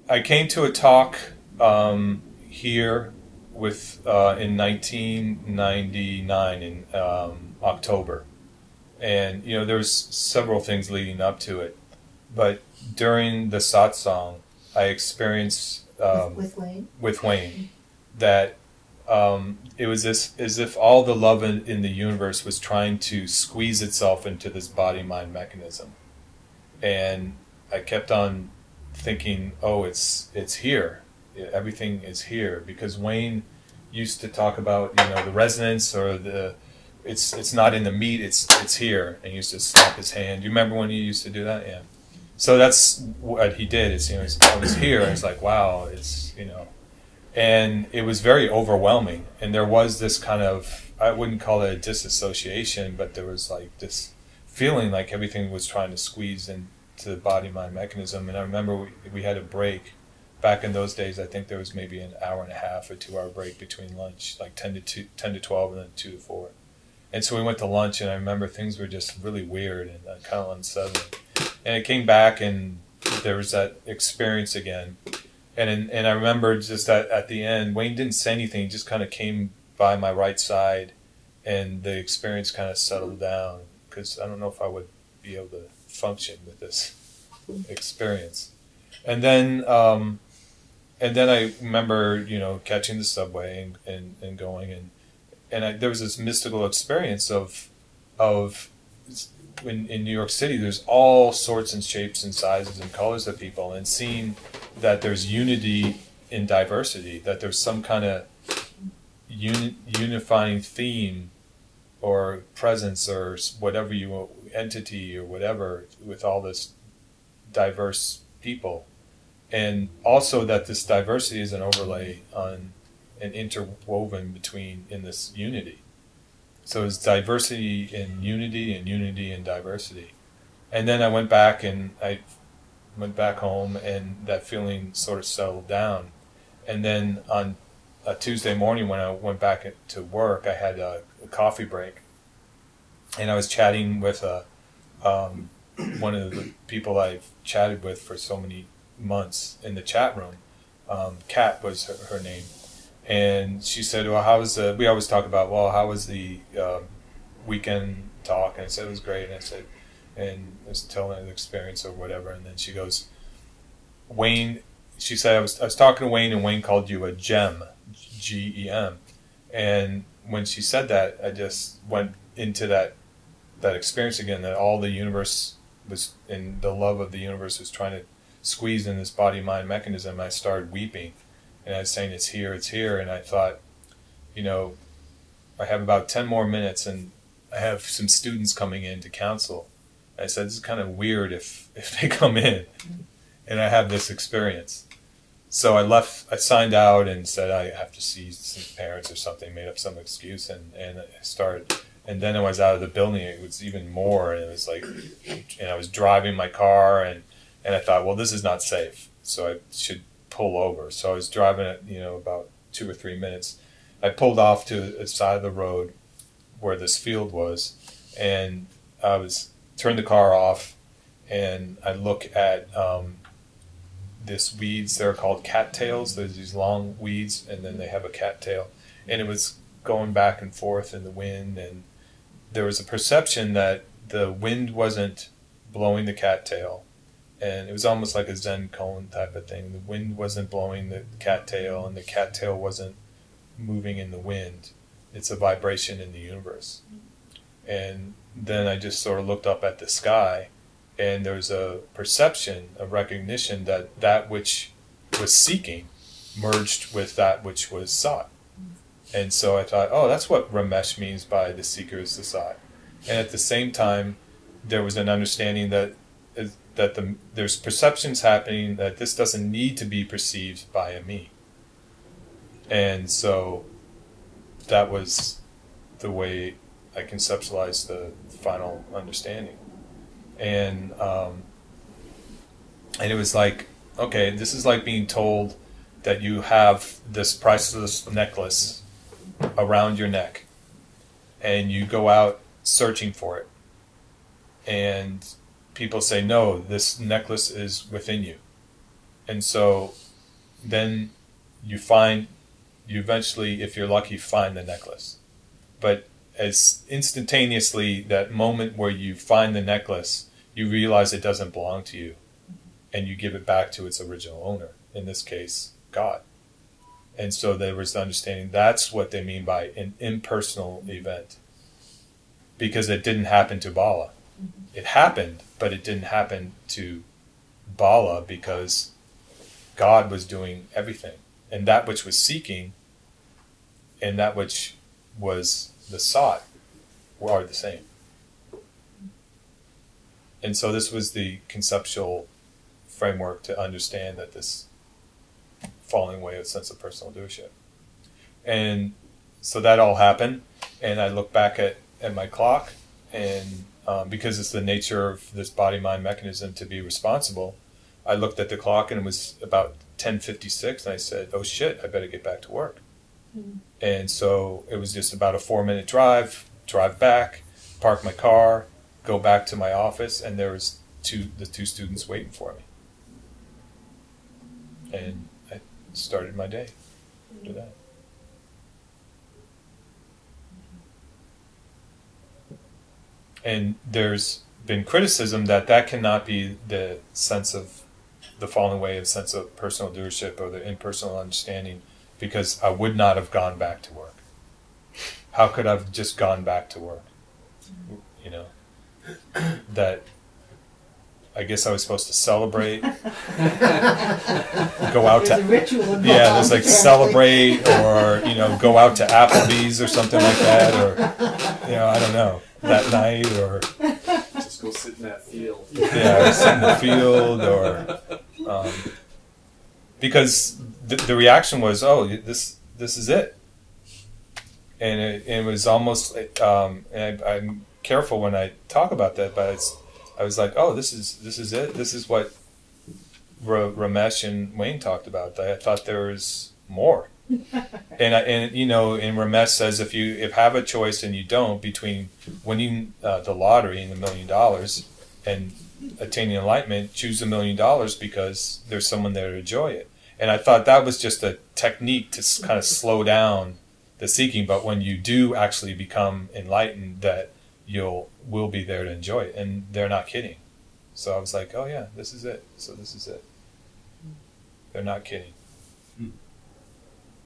I came to a talk here with in 1999 in October, and there's several things leading up to it, but during the satsang, I experienced with Wayne that it was as if all the love in the universe was trying to squeeze itself into this body-mind mechanism, and I kept on thinking, oh, it's here. Everything is here, because Wayne used to talk about the resonance, or it's not in the meat, it's here, and he used to slap his hand. Do you remember when he used to do that? Yeah. So that's what he did. It's I was here, and it's like, wow, it's and it was very overwhelming, and there was this kind of, I wouldn't call it a disassociation, but there was like this feeling like everything was trying to squeeze into the body-mind mechanism. And I remember we had a break. Back in those days, I think there was maybe an hour and a half or 2 hour break between lunch, like 10 to 12 and then 2 to 4. And so we went to lunch, and I remember things were just really weird and kind of unsettling. And it came back, and there was that experience again. And I remember just that at the end, Wayne didn't say anything. He just kind of came by my right side, and the experience kind of settled down, because I don't know if I would be able to function with this experience. And then I remember, catching the subway and going, and there was this mystical experience of in New York City, there's all sorts and shapes and sizes and colors of people, and seeing that there's unity in diversity, that there's some kind of unifying theme or presence or whatever entity or whatever, with all this diverse people. And also that this diversity is an overlay on and interwoven in this unity. So it's diversity in unity, and unity in diversity. And then I went back home, and that feeling sort of settled down. And then on a Tuesday morning, when I went back to work, I had a coffee break, and I was chatting with one of the people I've chatted with for so many months in the chat room. Kat was her name. And she said, well, we always talk about, well, how was the weekend talk? And I said, it was great. And I was telling her the experience or whatever. And then she goes, Wayne, she said, I was talking to Wayne, and Wayne called you a gem, G-E-M. And when she said that, I just went into that experience again, that all the universe was, and the love of the universe was trying to squeeze in this body-mind mechanism. I started weeping. And I was saying, it's here. And I thought, I have about 10 more minutes, and I have some students coming in to counsel. And I said, this is kind of weird if they come in and I have this experience. So I signed out and said I have to see some parents or something, made up some excuse, and I started. And then I was out of the building, it was even more, and it was like, and I was driving my car, and I thought, well, this is not safe, so I should pull over. So I was driving at about 2 or 3 minutes. I pulled off to the side of the road where this field was, and I turned the car off, and I look at this weeds. They're called cattails. There's these long weeds, and then they have a cattail, and it was going back and forth in the wind, and there was a perception that the wind wasn't blowing the cattail. And it was almost like a Zen koan type of thing. The wind wasn't blowing the cattail, and the cattail wasn't moving in the wind. It's a vibration in the universe. And then I just sort of looked up at the sky, and there was a perception, a recognition that which was seeking merged with that which was sought. And so I thought, oh, that's what Ramesh means by the seeker is the sought. And at the same time, there was an understanding that there's perceptions happening, that this doesn't need to be perceived by a me. And so that was the way I conceptualized the final understanding. And it was like, okay, this is like being told that you have this priceless necklace around your neck, and you go out searching for it, and people say, no, this necklace is within you. And so then you eventually, if you're lucky, find the necklace. But as instantaneously, that moment where you find the necklace, you realize it doesn't belong to you, and you give it back to its original owner, in this case, God. And so there was the understanding that's what they mean by an impersonal event, because it didn't happen to Bala. It happened, but it didn't happen to Bala because God was doing everything. And that which was seeking and that which was the sought are the same. And so this was the conceptual framework to understand that this falling away of sense of personal doership. And so that all happened, and I look back at my clock, and because it's the nature of this body-mind mechanism to be responsible, I looked at the clock and it was about 10:56, and I said, oh shit, I better get back to work. And so it was just about a 4-minute drive back, park my car, go back to my office, and there was the two students waiting for me. And I started my day after that. And there's been criticism that cannot be the sense of the falling away of sense of personal doership or the impersonal understanding, because I would not have gone back to work. How could I have just gone back to work? You know, that I guess I was supposed to celebrate, go out There's a ritual involved. yeah, there's like celebrate, or go out to Applebee's or something like that, or I don't know, that night, or just go sit in that field. Yeah, or sit in the field, or because the reaction was, oh, this is it, and it was almost, and I'm careful when I talk about that, but I was like, oh, this is it. This is what Ramesh and Wayne talked about. I thought there was more, and Ramesh says if you have a choice and you don't, between winning the lottery and $1 million and attaining enlightenment, choose $1 million because there's someone there to enjoy it. And I thought that was just a technique to kind of slow down the seeking. But when you do actually become enlightened, that will be there to enjoy it. And they're not kidding. So I was like, oh yeah, this is it. So this is it. They're not kidding.